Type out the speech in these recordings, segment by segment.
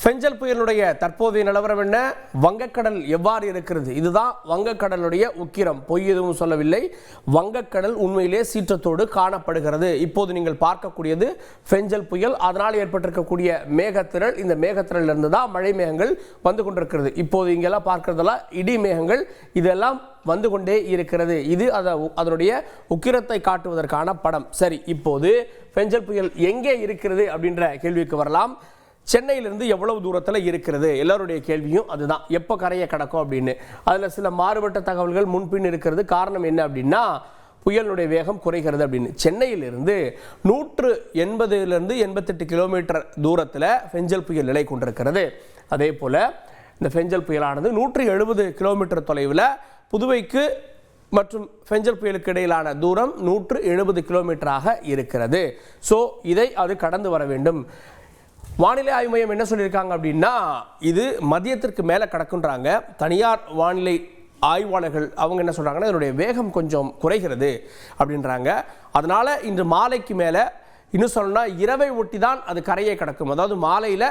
பெஞ்சல் புயலுடைய தற்போதைய நிலவரம் என்ன, வங்கக்கடல் எவ்வாறு இருக்கிறது? இதுதான் வங்கக்கடலுடைய உக்கிரம், பொய் எதுவும் சொல்லவில்லை. வங்கக்கடல் உண்மையிலே சீற்றத்தோடு காணப்படுகிறது. இப்போது நீங்கள் பார்க்கக்கூடியது பெஞ்சல் புயல், அதனால் ஏற்பட்டிருக்கக்கூடிய மேகத்திரள். இந்த மேகத்திரளிலிருந்து தான் மழை மேகங்கள் வந்து கொண்டிருக்கிறது. இப்போது இங்கெல்லாம் பார்க்கறதெல்லாம் இடி மேகங்கள், இதெல்லாம் வந்து கொண்டே இருக்கிறது. இது அதனுடைய உக்கிரத்தை காட்டுவதற்கான படம். சரி, இப்போது பெஞ்சல் புயல் எங்கே இருக்கிறது அப்படின்ற கேள்விக்கு வரலாம். சென்னையிலிருந்து எவ்வளவு தூரத்தில் இருக்கிறது? எல்லாருடைய கேள்வியும் அதுதான், எப்போ கரையை கடக்கும் அப்படின்னு. அதில் சில மாறுபட்ட தகவல்கள் முன்பின் இருக்கிறது. காரணம் என்ன அப்படின்னா, புயலுடைய வேகம் குறைகிறது அப்படின்னு. சென்னையிலிருந்து 180 88 கிலோமீட்டர் தூரத்தில் பெஞ்சல் புயல் நிலை கொண்டிருக்கிறது. அதே போல் இந்த பெஞ்சல் புயலானது 170 கிலோமீட்டர் தொலைவில் புதுவைக்கு மற்றும் பெஞ்சல் புயலுக்கு இடையிலான தூரம் 170 கிலோமீட்டராக இருக்கிறது. ஸோ இதை அது கடந்து வர வேண்டும். வானிலை ஆய்வு மையம் என்ன சொல்லியிருக்காங்க அப்படின்னா, இது மதியத்திற்கு மேலே கடக்குன்றாங்க. தனியார் வானிலை ஆய்வாளர்கள் அவங்க என்ன சொல்கிறாங்கன்னா, இதனுடைய வேகம் கொஞ்சம் குறைகிறது அப்படின்றாங்க. அதனால் இன்று மாலைக்கு மேலே, இன்னும் சொல்லணும்னா இரவை ஒட்டி தான் அது கரையை கடக்கும். அதாவது மாலையில்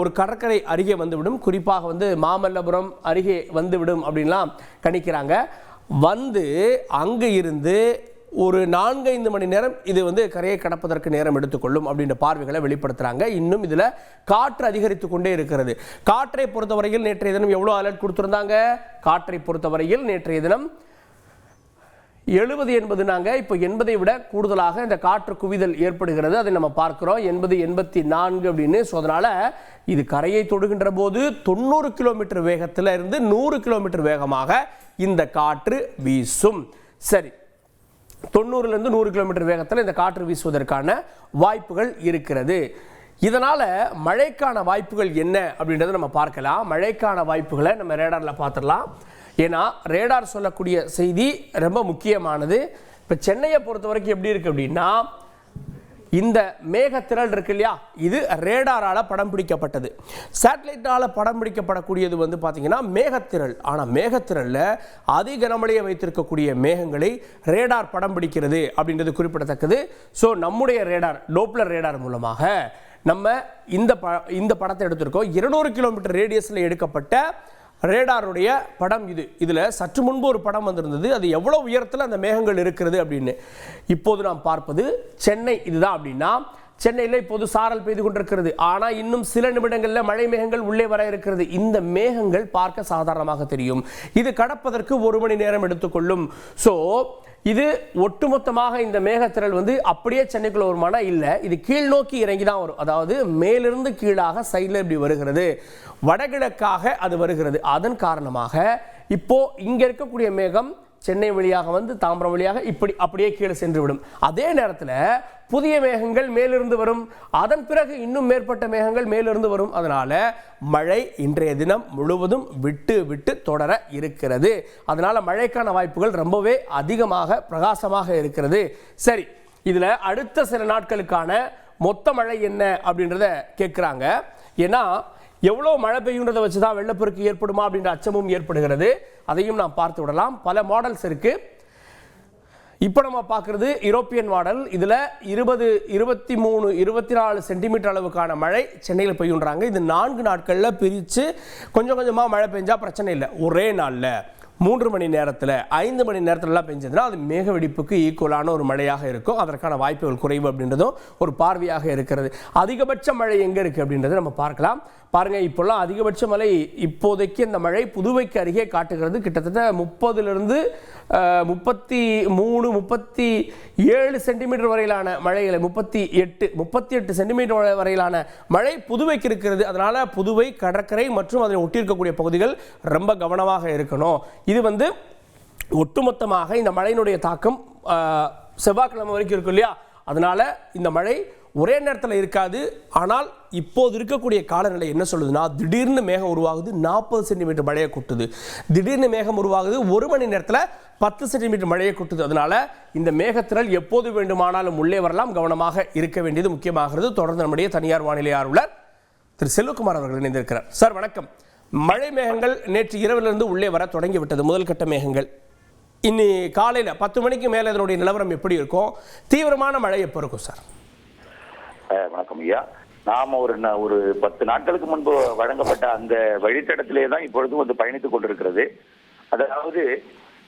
ஒரு கடற்கரை அருகே வந்துவிடும், குறிப்பாக மாமல்லபுரம் அருகே வந்துவிடும் அப்படின்லாம் கணிக்கிறாங்க. அங்கே இருந்து ஒரு 4-5 மணி நேரம் இது கரையை கடப்பதற்கு நேரம் எடுத்துக்கொள்ளும் அப்படின்ற பார்வைகளை வெளிப்படுத்துறாங்க. இன்னும் இதுல காற்று அதிகரித்து கொண்டே இருக்கிறது. காற்றை பொறுத்தவரையில் நேற்றைய தினம் எவ்வளவு அலர்ட் கொடுத்திருந்தாங்க? காற்றை பொறுத்தவரையில் நேற்றைய தினம் 70-80 இப்போ 80 விட கூடுதலாக இந்த காற்று குவிதல் ஏற்படுகிறது. அதை நம்ம பார்க்கிறோம் 80-84 அப்படின்னு. ஸோ அதனால இது கரையை தொடுகின்ற போது 90 கிலோமீட்டர் வேகத்தில் இருந்து 100 கிலோமீட்டர் வேகமாக இந்த காற்று வீசும். சரி, 90 100 கிலோமீட்டர் வேகத்தில் இந்த காற்று வீசுவதற்கான வாய்ப்புகள் இருக்கிறது. இதனால் மழைக்கான வாய்ப்புகள் என்ன அப்படின்றத நம்ம பார்க்கலாம். மழைக்கான வாய்ப்புகளை நம்ம ரேடாரில் பார்த்துடலாம். ஏன்னா ரேடார் சொல்லக்கூடிய செய்தி ரொம்ப முக்கியமானது. இப்போ சென்னையை பொறுத்த வரைக்கும் எப்படி இருக்குது அப்படின்னா, இந்த மேகத்திரள் இருக்கு இல்லையா, இது ரேடாரால படம் பிடிக்கப்பட்டது. சேட்டலைட்டால படம் பிடிக்கப்படக்கூடியது பார்த்தீங்கன்னா மேகத்திரள். ஆனால் மேகத்திரளில் அதிக கனமழையை வைத்திருக்கக்கூடிய மேகங்களை ரேடார் படம் பிடிக்கிறது அப்படின்றது குறிப்பிடத்தக்கது. ஸோ நம்முடைய ரேடார், டோப்ளர் ரேடார் மூலமாக நம்ம இந்த படத்தை எடுத்திருக்கோம். 200 கிலோமீட்டர் ரேடியஸில் எடுக்கப்பட்ட ரேடாருடைய படம் இது. இதில் சற்று முன்பு ஒரு படம் வந்திருந்தது, அது எவ்வளோ உயரத்தில் அந்த மேகங்கள் இருக்கிறது அப்படின்னு. இப்போது நாம் பார்ப்பது சென்னை. இதுதான் அப்படின்னா, சென்னையில் இப்போது சாரல் பெய்து கொண்டிருக்கிறது. ஆனால் இன்னும் சில நிமிடங்களில் மழை மேகங்கள் உள்ளே வர இருக்கிறது. இந்த மேகங்கள் பார்க்க சாதாரணமாக தெரியும், இது கடப்பதற்கு 1 மணி நேரம் எடுத்துக்கொள்ளும். ஸோ இது ஒட்டுமொத்தமாக இந்த மேகத்திரள் அப்படியே சென்னைக்குள்ள வருமானா இல்லை, இது கீழ் நோக்கி இறங்கி தான் வரும். அதாவது மேலிருந்து கீழாக சைடில் இப்படி வருகிறது, வடகிழக்காக அது வருகிறது. அதன் காரணமாக இப்போ இங்க இருக்கக்கூடிய மேகம் சென்னை வழியாக தாம்பரம் வழியாக இப்படி அப்படியே கீழே சென்று விடும். அதே நேரத்தில் புதிய மேகங்கள் மேலிருந்து வரும், அதன் பிறகு இன்னும் மேற்பட்ட மேகங்கள் மேலிருந்து வரும். அதனால மழை இன்றைய தினம் முழுவதும் விட்டு விட்டு தொடர இருக்கிறது. அதனால மழைக்கான வாய்ப்புகள் ரொம்பவே அதிகமாக பிரகாசமாக இருக்கிறது. சரி, இதுல அடுத்த சில நாட்களுக்கான மொத்த மழை என்ன அப்படின்றத கேட்கிறாங்க. ஏன்னா எவ்வளோ மழை பெய்யுன்றதை வச்சு தான் வெள்ளப்பெருக்கு ஏற்படுமா அப்படின்ற அச்சமும் ஏற்படுகிறது. அதையும் நாம் பார்த்து விடலாம். பல மாடல்ஸ் இருக்கு. இப்போ நம்ம பார்க்குறது யூரோப்பியன் மாடல். இதில் 20, 23, 24 சென்டிமீட்டர் அளவுக்கான மழை சென்னையில் பெய்யுன்றாங்க. இது 4 நாட்களில் பிரித்து கொஞ்சம் கொஞ்சமாக மழை பெஞ்சால் பிரச்சனை இல்லை. ஒரே நாளில் 3 மணி நேரத்தில் 5 மணி நேரத்திலலாம் பெஞ்சதுன்னா அது மேக வெடிப்புக்கு ஈக்குவலான ஒரு மழையாக இருக்கும். அதற்கான வாய்ப்புகள் குறைவு அப்படின்றதும் ஒரு பார்வையாக இருக்கிறது. அதிகபட்ச மழை எங்கே இருக்குது அப்படின்றத நம்ம பார்க்கலாம். பாருங்கள், இப்போல்லாம் அதிகபட்ச மழை இப்போதைக்கு இந்த மழை புதுவைக்கு அருகே காட்டுகிறது. கிட்டத்தட்ட 30 33 37 சென்டிமீட்டர் வரையிலான மழைகளை 38 சென்டிமீட்டர் வரையிலான மழை புதுவைக்கு இருக்கிறது. அதனால புதுவை கடற்கரை மற்றும் அதனை ஒட்டியிருக்கக்கூடிய பகுதிகள் ரொம்ப கவனமாக இருக்கணும். இது ஒட்டுமொத்தமாக இந்த மழையினுடைய தாக்கம் செவ்வாய்க்கிழமை வரைக்கும் இருக்கும் இல்லையா, அதனால இந்த மழை ஒரே நேரத்தில் இருக்காது. ஆனால் இப்போது இருக்கக்கூடிய காலநிலை என்ன சொல்லுதுன்னா, திடீர்னு மேகம் உருவாகுது, 40 சென்டிமீட்டர் மழையை கொட்டுது. திடீர்னு மேகம் உருவாகுது, 1 மணி நேரத்தில் 10 சென்டிமீட்டர் மழையை கொட்டுது. அதனால இந்த மேகத்திரள் எப்போது வேண்டுமானாலும் உள்ளே வரலாம், கவனமாக இருக்க வேண்டியது முக்கியமாகிறது. தொடர்ந்து நம்முடைய தனியார் வானிலை ஆர்வலர் திரு செல்வகுமார் அவர்கள் இணைந்திருக்கிறார். சார் வணக்கம். மழை மேகங்கள் நேற்று இரவிலிருந்து உள்ளே வர தொடங்கிவிட்டது, முதல் கட்ட மேகங்கள். இன்னி காலையில் 10 மணிக்கு மேலே இதனுடைய நிலவரம் எப்படி இருக்கும்? தீவிரமான மழை எப்போ இருக்கும் சார்? வணக்கம் ஐயா. நாம ஒரு 10 நாட்களுக்கு முன்பு வழங்கப்பட்ட அந்த வழித்தடத்திலே தான் இப்பொழுதும் வந்து பயணித்துக் கொண்டிருக்கிறது. அதாவது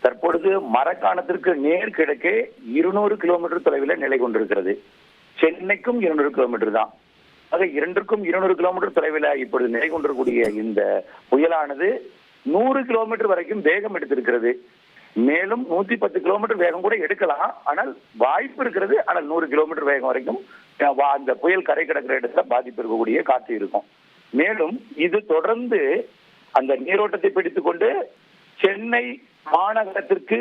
தற்பொழுது மரக்காணத்திற்கு நேர் கிழக்கே 200 கிலோமீட்டர் தொலைவில் நிலை கொண்டிருக்கிறது. சென்னைக்கும் 200 கிலோமீட்டர் தான். ஆக இரண்டுக்கும் 200 கிலோமீட்டர் தொலைவில் இப்பொழுது நிலை கொண்டிருக்கக்கூடிய இந்த புயலானது 100 கிலோமீட்டர் வரைக்கும் வேகம் எடுத்திருக்கிறது. மேலும் 110 கிலோமீட்டர் வேகம் கூட எடுக்கலாம். ஆனால் வாய்ப்பு இருக்கிறது. ஆனால் 100 கிலோமீட்டர் வேகம் வரைக்கும் அந்த புயல் கரை கடக்கிற இடத்துல பாதிப்பு இருக்கக்கூடிய காற்று இருக்கும். மேலும் இது தொடர்ந்து அந்த நீரோட்டத்தை பிடித்துக் கொண்டு சென்னை மாநகரத்திற்கு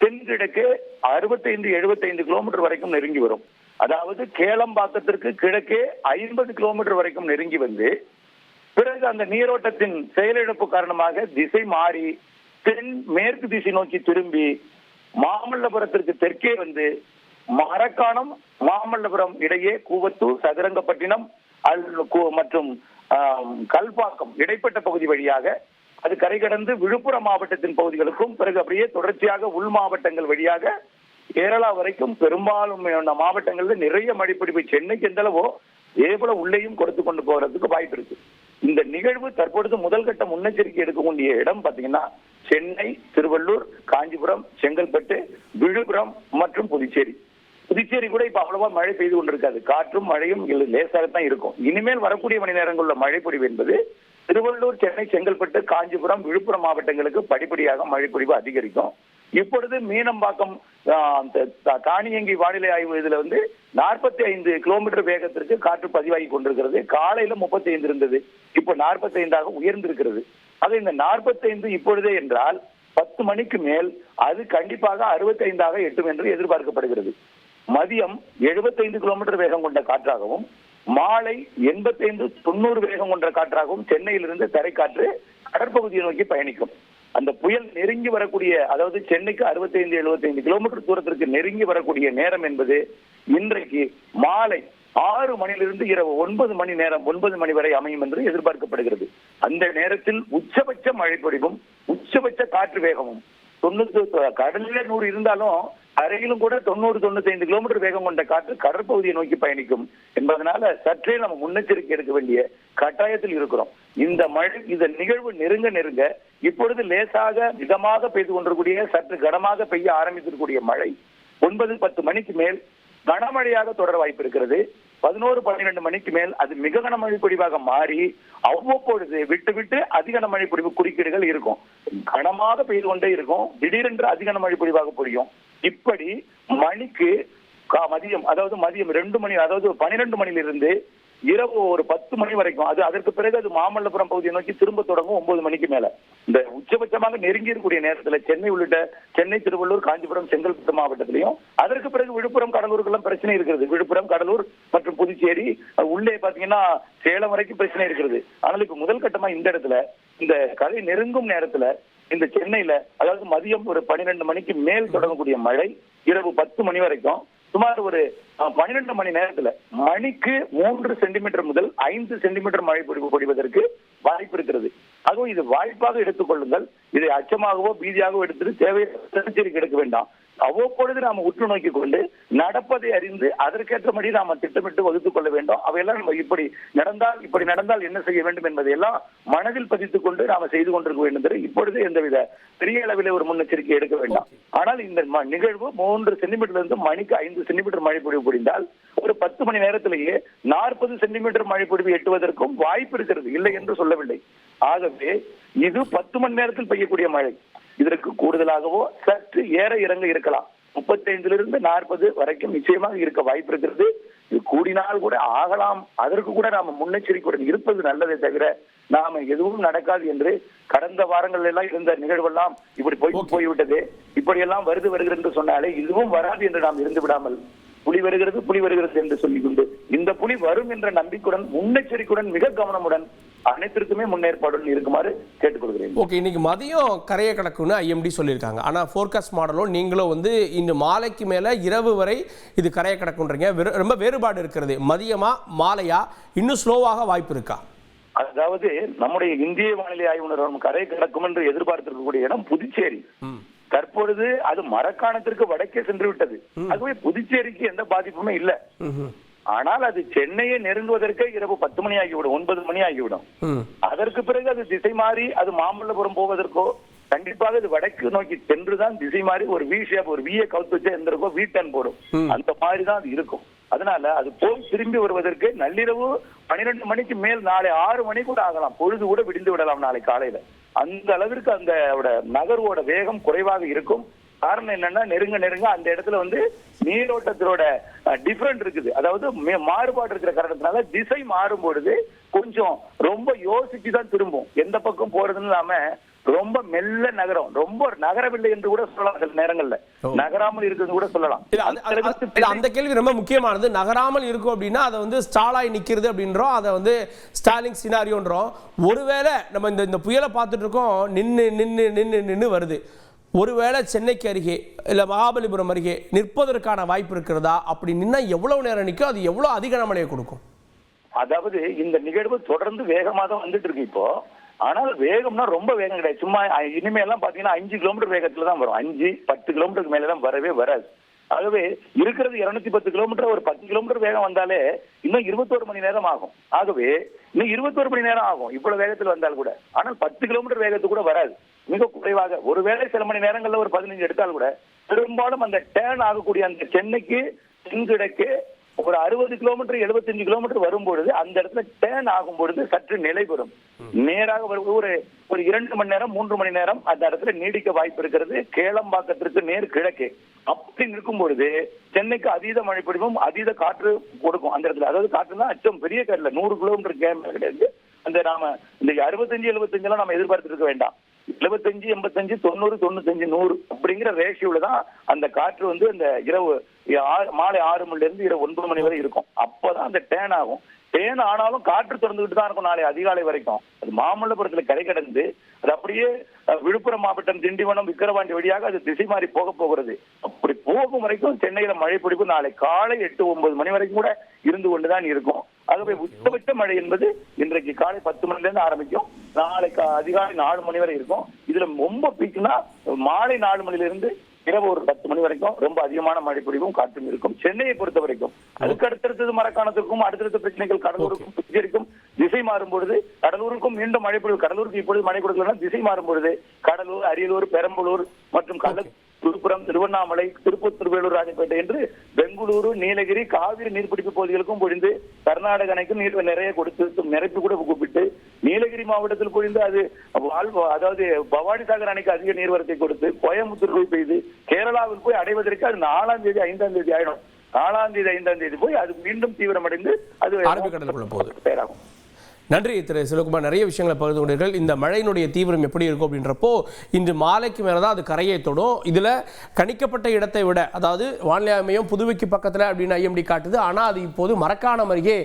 தென்கிழக்கு 65-75 கிலோமீட்டர் வரைக்கும் நெருங்கி வரும். அதாவது கேளம்பாக்கத்திற்கு கிழக்கே 50 கிலோமீட்டர் வரைக்கும் நெருங்கி வந்து பிறகு அந்த நீரோட்டத்தின் செயலிழப்பு காரணமாக திசை மாறி தென் மேற்கு திசை நோக்கி திரும்பி மாமல்லபுரத்திற்கு தெற்கே வந்து மரக்காணம் மாமல்லபுரம் இடையே கூவத்தூர் சதுரங்கப்பட்டினம் மற்றும் கல்பாக்கம் இடைப்பட்ட பகுதி வழியாக அது கரை கடந்து விழுப்புரம் மாவட்டத்தின் பகுதிகளுக்கும் பிறகு அப்படியே தொடர்ச்சியாக உள் மாவட்டங்கள் வழியாக கேரளா வரைக்கும் பெரும்பாலும் மாவட்டங்களில் நிறைய மழைப்பிடிப்பு சென்னைக்கு எந்த அளவோ ஏபோல உள்ளேயும் கொடுத்து கொண்டு போறதுக்கு வாய்ப்பு இருக்கு. இந்த நிகழ்வு தற்பொழுது முதல் கட்ட முன்னெச்சரிக்கை எடுக்கக்கூடிய இடம் பாத்தீங்கன்னா சென்னை, திருவள்ளூர், காஞ்சிபுரம், செங்கல்பட்டு, விழுப்புரம் மற்றும் புதுச்சேரி. புதுச்சேரி கூட இப்ப அவ்வளவா மழை பெய்து கொண்டிருக்காது. காற்றும் மழையும் லேசாகத்தான் இருக்கும். இனிமேல் வரக்கூடிய மணி நேரங்களில் மழைப்பொழிவு என்பது திருவள்ளூர், சென்னை, செங்கல்பட்டு, காஞ்சிபுரம், விழுப்புரம் மாவட்டங்களுக்கு படிப்படியாக மழைப்பொழிவு அதிகரிக்கும். இப்பொழுது மீனம்பாக்கம் தானியங்கி வானிலை ஆய்வு இதுல வந்து 45 கிலோமீட்டர் வேகத்திற்கு காற்று பதிவாகி கொண்டிருக்கிறது. காலையில 35 இருந்தது, இப்போ 45 உயர்ந்திருக்கிறது. அது இந்த 45 இப்பொழுதே என்றால் 10 மணிக்கு மேல் அது கண்டிப்பாக 65 எட்டும் என்று எதிர்பார்க்கப்படுகிறது. மதியம் 75 கிலோமீட்டர் வேகம் கொண்ட காற்றாகவும் மாலை 85-90 வேகம் கொண்ட காற்றாகவும் சென்னையிலிருந்து தரைக்காற்று கடற்பகுதியை நோக்கி பயணிக்கும். அந்த புயல் நெருங்கி வரக்கூடிய, அதாவது சென்னைக்கு 65-75 கிலோமீட்டர் தூரத்திற்கு நெருங்கி வரக்கூடிய நேரம் என்பது இன்றைக்கு மாலை 6 மணியிலிருந்து இரவு 9 மணி வரை அமையும் என்று எதிர்பார்க்கப்படுகிறது. அந்த நேரத்தில் உச்சபட்ச மழை பொழிவும் உச்சபட்ச காற்று வேகமும் 90, கடலில 100 இருந்தாலும் அருகிலும் கூட 90-95 கிலோமீட்டர் வேகம் கொண்ட காற்று கடற்பகுதியை நோக்கி பயணிக்கும் என்பதனால சற்றே நம்ம முன்னெச்சரிக்கை எடுக்க வேண்டிய கட்டாயத்தில் இருக்கிறோம். இந்த நிகழ்வு நெருங்க இப்பொழுது லேசாக மிதமாக பெய்து கொண்டிருக்கூடிய, சற்று கனமாக பெய்ய ஆரம்பித்திருக்கக்கூடிய மழை 9-10 மணிக்கு மேல் கனமழையாக தொடர வாய்ப்பு இருக்கிறது. 11-12 மணிக்கு மேல் அது மிக கனமழை பொழிவாக மாறி அவ்வப்பொழுது விட்டு அதிக கனமழை பொழிவு குறுக்கீடுகள் இருக்கும். கனமாக பெய்து கொண்டே இருக்கும், திடீரென்று அதிக கனமழை பொழிவாக பொழியும். இப்படி மணிக்கு மதியம் 2 மணி, அதாவது 12 மணியிலிருந்து இரவு ஒரு 10 மணி வரைக்கும், அதற்கு பிறகு அது மாமல்லபுரம் பகுதியை நோக்கி திரும்ப தொடங்கும் 9 மணிக்கு மேல. இந்த உச்சபட்சமாக நெருங்கி இருக்கக்கூடிய நேரத்தில் சென்னை உள்ளிட்ட சென்னை, திருவள்ளூர், காஞ்சிபுரம், செங்கல்பட்டு மாவட்டத்திலையும் அதற்கு பிறகு விழுப்புரம், கடலூருக்கெல்லாம் பிரச்சனை இருக்கிறது. விழுப்புரம், கடலூர் மற்றும் புதுச்சேரி உள்ளே பாத்தீங்கன்னா சேலம் வரைக்கும் பிரச்சனை இருக்கிறது. ஆனால் இப்ப முதல் கட்டமா இந்த இடத்துல இந்த கரை நெருங்கும் நேரத்துல இந்த சென்னையில, அதாவது மதியம் ஒரு 12 மணிக்கு மேல் தொடங்கக்கூடிய மழை இரவு 10 மணி வரைக்கும் சுமார் ஒரு 12 மணி நேரத்துல மணிக்கு 3 சென்டிமீட்டர் முதல் 5 சென்டிமீட்டர் மழை பொழிவதற்கு வாய்ப்பு இருக்கிறது. அதுவும் இது வாய்ப்பாக எடுத்துக் கொள்ளுங்கள். இதை அச்சமாகவோ பீதியாகவோ எடுத்துட்டு தேவையான எச்சரிக்கை எடுக்க வேண்டாம். அவ்வப்பொழுது நாம உற்று நோக்கி கொண்டு நடப்பதை அறிந்து அதற்கேற்றபடி நாம திட்டமிட்டு வகுத்துக் கொள்ள வேண்டும். அவையெல்லாம் நம்ம இப்படி நடந்தால் என்ன செய்ய வேண்டும் என்பதையெல்லாம் மனதில் பதித்துக் கொண்டு நாம செய்து கொண்டிருக்க வேண்டும். இப்பொழுது எந்தவித பெரிய அளவில் ஒரு முன்னெச்சரிக்கை எடுக்க வேண்டாம். ஆனால் இந்த நிகழ்வு 3 சென்டிமீட்டர்ல இருந்து மணிக்கு 5 சென்டிமீட்டர் மழை பொழிவு பொழிந்தால் ஒரு 10 மணி நேரத்திலேயே 40 சென்டிமீட்டர் மழை பொழிவு எட்டுவதற்கும் வாய்ப்பு இருக்கிறது, இல்லை என்று சொல்லவில்லை. ஆகவே இது 10 மணி நேரத்தில் பெய்யக்கூடிய மழை. இதற்கு கூடுதலாகவோ சற்று ஏற இறங்க இருக்கலாம். 35 - 40 வரைக்கும் நிச்சயமாக இருக்க வாய்ப்பு இருக்கிறது. இது கூடினால் கூட ஆகலாம். அதற்கு கூட நாம முன்னெச்சரிக்கையுடன் இருப்பது நல்லதே தவிர நாம எதுவும் நடக்காது என்று கடந்த வாரங்கள் எல்லாம் இருந்த நிகழ்வெல்லாம் இப்படி போய்விட்டது, இப்படி எல்லாம் வருகிறது என்று சொன்னாலே இதுவும் வராது என்று நாம் இருந்து விடாமல் புலி வருகிறது என்று சொல்லிக் கொண்டு இந்த புலி வரும் என்ற நம்பிக்கையுடன் முன்னெச்சரிக்கையுடன் மிக கவனமுடன் அனைத்திற்குமே முன்னேற்பாடுடன் இருக்குமாறு கேட்டுக்கொள்கிறேன். ஓகே, இன்னைக்கு மதியம் கரையை கடக்குன்னு ஐஎம்டி சொல்லியிருக்காங்க. ஆனால் ஃபோர்காஸ்ட் மாடலும் நீங்களும் வந்து இந்த மாலைக்கு மேலே இரவு வரை இது கரையை கடக்குன்றீங்க. ரொம்ப வேறுபாடு இருக்கிறது. மதியமா மாலையா இன்னும் ஸ்லோவாக வாய்ப்பு இருக்கா? அதாவது நம்முடைய இந்திய வானிலை ஆய்வு நிறுவனம் கரை கடக்கும் என்று எதிர்பார்த்திருக்கக்கூடிய இடம் புதுச்சேரி. தற்பொழுது அது மரக்காணத்திற்கு வடக்கே சென்று விட்டது. ஆகவே புதுச்சேரிக்கு எந்த பாதிப்புமே இல்லை. ஆனால் அது சென்னையை நெருங்குவதற்கே இரவு 10 மணி ஆகிவிடும், 9 மணி ஆகிவிடும். அதற்கு பிறகு அது திசை மாறி அது மாமல்லபுரம் போவதற்கோ கண்டிப்பாக இது வடக்கு நோக்கி சென்றுதான் திசை மாறி ஒரு வி ஷேப், ஒரு வியை கவுத்து வச்சா எந்த இருக்கோ வீட்டன் போடும், அந்த மாதிரிதான் அது இருக்கும். அதனால அது போய் திரும்பி வருவதற்கு நள்ளிரவு 12 மணிக்கு மேல் நாளை 6 மணி கூட ஆகலாம், பொழுது கூட விடிந்து விடலாம் நாளை காலையில. அந்த அளவிற்கு அந்த நகர்வோட வேகம் குறைவாக இருக்கும். காரணம் என்னன்னா நெருங்க நெருங்க அந்த இடத்துல நீரோட்டத்தோட டிஃபரெண்ட் இருக்குது, அதாவது மாறுபாடு இருக்கிற காரணத்தினால திசை மாறும் பொழுது கொஞ்சம் ரொம்ப யோசிச்சுதான் திரும்பும், எந்த பக்கம் போறதுன்னு இல்லாம ரொம்ப மெல்ல நகரம், ரொம்ப நகரவில்லை என்று கூட சொல்லலாம், சில நேரங்கள்ல நகராமல் இருக்கிறது கூட சொல்லலாம். அந்த கேள்வி ரொம்ப முக்கியமானது. நகராமல் இருக்கும் அப்படின்னா அதை ஸ்டாலாய் நிக்கிறது அப்படின்றோம், அதை ஸ்டாலிங் சினாரியோன்றோம். ஒருவேளை நம்ம இந்த புயலை பார்த்துட்டு இருக்கோம், நின்று நின்று நின்று நின்று வருது, ஒருவேளை சென்னைக்கு அருகே இல்ல மகாபலிபுரம் அருகே நிற்பதற்கான வாய்ப்பு இருக்கிறதா? அப்படி நின்னா எவ்வளவு நேரம் நிற்கும், அது எவ்வளவு அதிக கனமழையை கொடுக்கும்? அதாவது இந்த நிகழ்வு தொடர்ந்து வேகமா தான் வந்துட்டு இருக்கு இப்போ. ஆனால் வேகம்னா ரொம்ப வேகம் கிடையாது, சும்மா இனிமே எல்லாம் பாத்தீங்கன்னா 5 கிலோமீட்டர் வேகத்துல தான் வரும், 5-10 கிலோமீட்டருக்கு மேலதான் வரவே வராது. ஆகவே இருக்கிறது 210 கிலோமீட்டர், ஒரு 10 கிலோமீட்டர் வேகம் வந்தாலே இன்னும் 21 மணி நேரம் ஆகும். ஆகவே இன்னும் 21 மணி நேரம் ஆகும் இவ்வளவு வேகத்தில் வந்தால் கூட. ஆனால் 10 கிலோமீட்டர் வேகத்துக்கு கூட வராது, மிக குறைவாக. ஒருவேளை சில மணி நேரங்கள்ல ஒரு 15 எடுத்தால் கூட பெரும்பாலும் அந்த டேர்ன் ஆகக்கூடிய அந்த சென்னைக்கு தென்கிழக்கு ஒரு 60 கிலோமீட்டர் 75 கிலோமீட்டர் வரும்பொழுது அந்த இடத்துல டேர்ன் ஆகும் பொழுது சற்று நிலை பெறும். நேராக ஒரு 2 மணி நேரம் 3 மணி நேரம் அந்த இடத்துல நீடிக்க வாய்ப்பு இருக்கிறது, கேளம்பாக்கத்திற்கு நேர் கிழக்கு. அப்படி நிற்கும் பொழுது சென்னைக்கு அதீத மழை பொழிவும் அதீத காற்று கொடுக்கும் அந்த இடத்துல. அதாவது காற்றுனா அச்சம் பெரிய காற்றுல 100 கிலோமீட்டர் கிடையாது. அந்த நாம இந்த 65-75 எல்லாம் நம்ம எதிர்பார்த்து இருக்க வேண்டாம். 75-85 90 95 100 அப்படிங்கிற ரேஷியோல தான் அந்த காற்று அந்த இரவு மாலை 6 மணில இருந்து இரவு 9 மணி வரை இருக்கும். அப்பதான் அந்த டேன் ஆகும். டேன் ஆனாலும் காற்று திறந்துகிட்டு தான் இருக்கும் நாளை அதிகாலை வரைக்கும். அது மாமல்லபுரத்துல கரை கடந்து அது அப்படியே விழுப்புரம் மாவட்டம் திண்டிவனம் விக்கிரவாண்டி வழியாக அது திசை மாறி போகிறது. அப்படி போகும் வரைக்கும் சென்னையில மழை பிடிப்பு நாளை காலை 8-9 மணி வரைக்கும் கூட இருந்து கொண்டுதான் இருக்கும். ஆகவே உச்சபட்ச மழை என்பது இன்றைக்கு காலை 10 மணில இருந்து ஆரம்பிக்கும், நாளைக்கு அதிகாலை 4 மணி வரை இருக்கும். இதுல ரொம்ப பீக்குனா மாலை 4 மணில இருந்து இரவு ஒரு 10 மணி வரைக்கும் ரொம்ப அதிகமான மழை பொழிவும் காற்றும் இருக்கும் சென்னையை பொறுத்த வரைக்கும். அதுக்கு அடுத்தடுத்தது மரக்காணத்திற்கும் அடுத்தடுத்த பிரச்சனைகள் கடலூருக்கும் புதுச்சேரிக்கும் திசை மாறும் பொழுது கடலூருக்கும் மீண்டும் மழை பொழிவு. கடலூருக்கு இப்பொழுது மழை கொடுக்கலாம், திசை மாறும் பொழுது கடலூர், அரியலூர், பெரம்பலூர் மற்றும் விழுப்புரம், திருவண்ணாமலை, திருப்பூர், திருவேலூர், ராஜபேட்டை என்று பெங்களூரு, நீலகிரி, காவிரி நீர்பிடிப்பு பகுதிகளுக்கும் பொழிந்து கர்நாடக அணைக்கும் நீர் நிறைய கொடுத்து நிரப்பி கூட கூப்பிட்டு நீலகிரி மாவட்டத்தில் பொழிந்து அது அதாவது பவானி சாகர் அணைக்கு அதிக நீர்வரத்தை கொடுத்து கோயம்புத்தூர் போய் பெய்து கேரளாவில் போய் அடைவதற்கு அது 4ஆம் தேதி 5ஆம் தேதி ஆயிடும். 4ஆம் தேதி 5ஆம் தேதி போய் அது மீண்டும் தீவிரமடைந்து அது பேராகும். நன்றி திரு சிவகுமார், நிறைய விஷயங்களை பகிர்ந்து கொண்டீர்கள். இந்த மழையினுடைய தீவிரம் எப்படி இருக்கும் அப்படின்றப்போ இன்று மாலைக்கு மேலே தான் அது கரையை தொடும். இதில் கணிக்கப்பட்ட இடத்தை விட, அதாவது வானிலை ஆய்வு புதுவைக்கு பக்கத்தில் அப்படின்னு ஐஎம்டி காட்டுது, ஆனால் அது இப்போது மரக்காணம் அருகே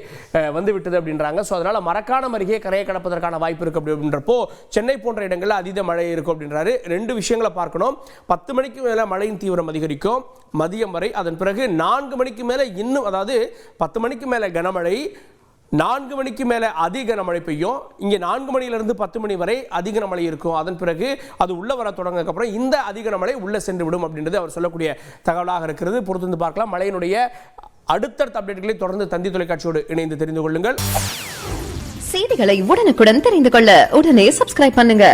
வந்து விட்டது அப்படின்றாங்க. ஸோ அதனால் மரக்காணம் அருகே கரையை கடப்பதற்கான வாய்ப்பு இருக்குது அப்படின்றப்போ சென்னை போன்ற இடங்களில் அதீத மழை இருக்கும் அப்படின்றாரு. 2 விஷயங்களை பார்க்கணும். 10 மணிக்கு மேலே மழையின் தீவிரம் அதிகரிக்கும் மதியம் வரை, அதன் பிறகு 4 மணிக்கு மேலே இன்னும், அதாவது 10 மணிக்கு மேலே கனமழை, 4 மணிக்கு மேலே அதிக கனமழை பெய்யும். இங்கே 4 மணியிலிருந்து 10 மணி வரை அதிக கனமழை இருக்கும். அதன் பிறகு அது உள்ள வர தொடங்கினதுக்கப்புறம் இந்த அதிக கனமழை உள்ளே சென்று விடும் அப்படின்றது அவர் சொல்லக்கூடிய தகவலாக இருக்கிறது. பொறுத்து பார்க்கலாம். மழையினுடைய அடுத்தடுத்த அப்டேட்களை தொடர்ந்து தந்தி தொலைக்காட்சியோடு இணைந்து தெரிந்து கொள்ளுங்கள். செய்திகளை உடனுக்குடன் தெரிந்து கொள்ள உடனே சப்ஸ்கிரைப் பண்ணுங்க.